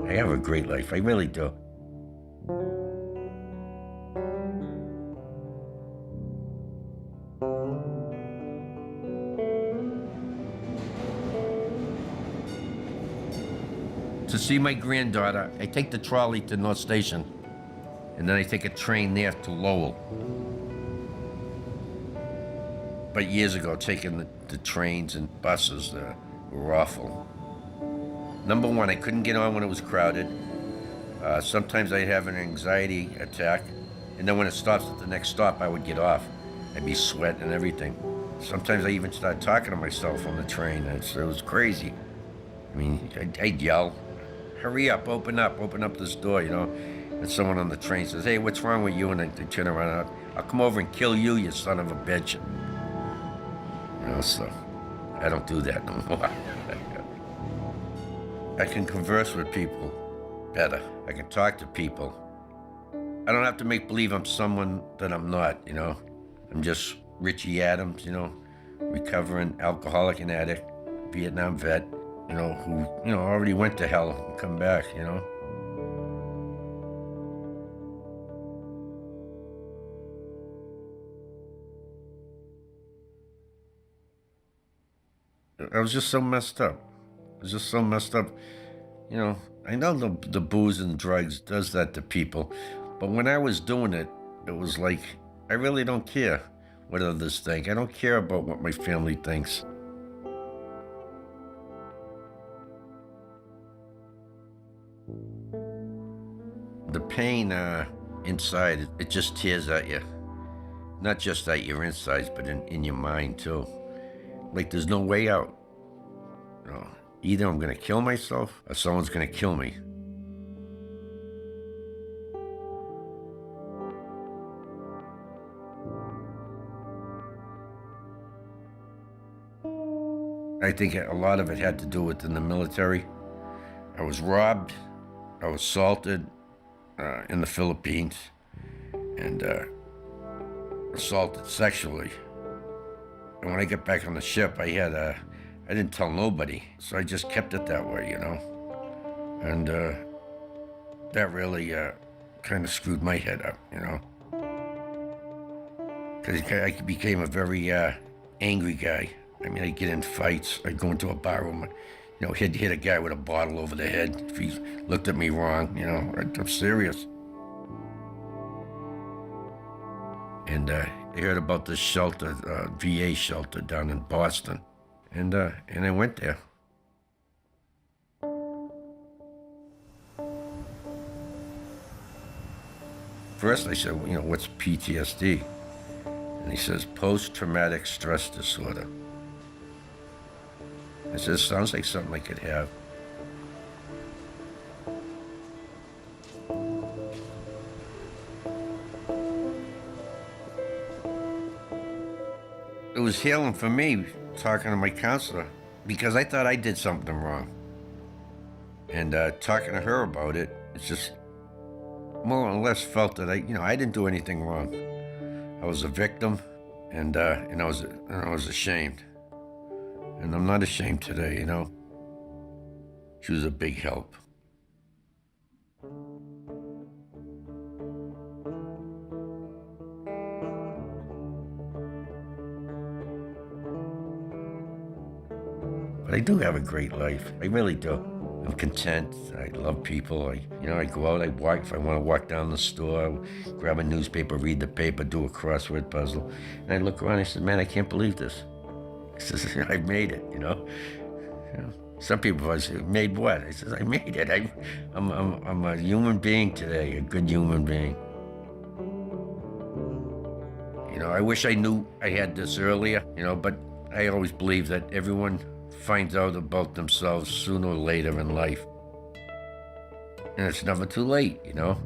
I have a great life. I really do. To see my granddaughter, I take the trolley to North Station, and then I take a train there to Lowell. But years ago, taking the trains and buses were awful. Number one, I couldn't get on when it was crowded. Sometimes I'd have an anxiety attack, and then when it stops at the next stop, I would get off. I'd be sweating and everything. Sometimes I even started talking to myself on the train. It was crazy. I mean, I'd yell, "Hurry up, open up this door," you know? And someone on the train says, "Hey, what's wrong with you?" And they turn around, "I'll come over and kill you, you son of a bitch." You know, so I don't do that no more. I can converse with people better. I can talk to people. I don't have to make believe I'm someone that I'm not, you know? I'm just Richie Adams, you know, recovering alcoholic and addict, Vietnam vet, you know, who, you know, already went to hell and come back, you know? I was just so messed up. I was just so messed up. You know, I know the booze and drugs does that to people, but when I was doing it, it was like, I really don't care what others think. I don't care about what my family thinks. The pain inside, it just tears at you. Not just at your insides, but in your mind too. Like there's no way out. You know, either I'm gonna kill myself or someone's gonna kill me. I think a lot of it had to do with in the military. I was robbed, I was assaulted in the Philippines, and assaulted sexually. And when I got back on the ship, I didn't tell nobody, so I just kept it that way, you know. And that really kind of screwed my head up, you know. Because I became a very angry guy. I mean, I'd get in fights. I'd go into a bar room, you know, hit a guy with a bottle over the head if he looked at me wrong, you know. I'm serious. And I heard about this shelter, VA shelter down in Boston, and I went there. First, I said, you know, what's PTSD? And he says, post-traumatic stress disorder. I said, sounds like something I could have. It was healing for me talking to my counselor because I thought I did something wrong. And talking to her about it, it's just more or less felt that I didn't do anything wrong. I was a victim, and I was ashamed. And I'm not ashamed today, you know. She was a big help. But I do have a great life. I really do. I'm content. I love people. I go out, I walk. If I want to walk down the store, grab a newspaper, read the paper, do a crossword puzzle. And I look around and I said, man, I can't believe this. I says, I made it, you know. Some people always say, made what? I says, I made it. I'm a human being today, a good human being. You know, I wish I knew I had this earlier, you know, but I always believe that everyone finds out about themselves sooner or later in life. And it's never too late, you know?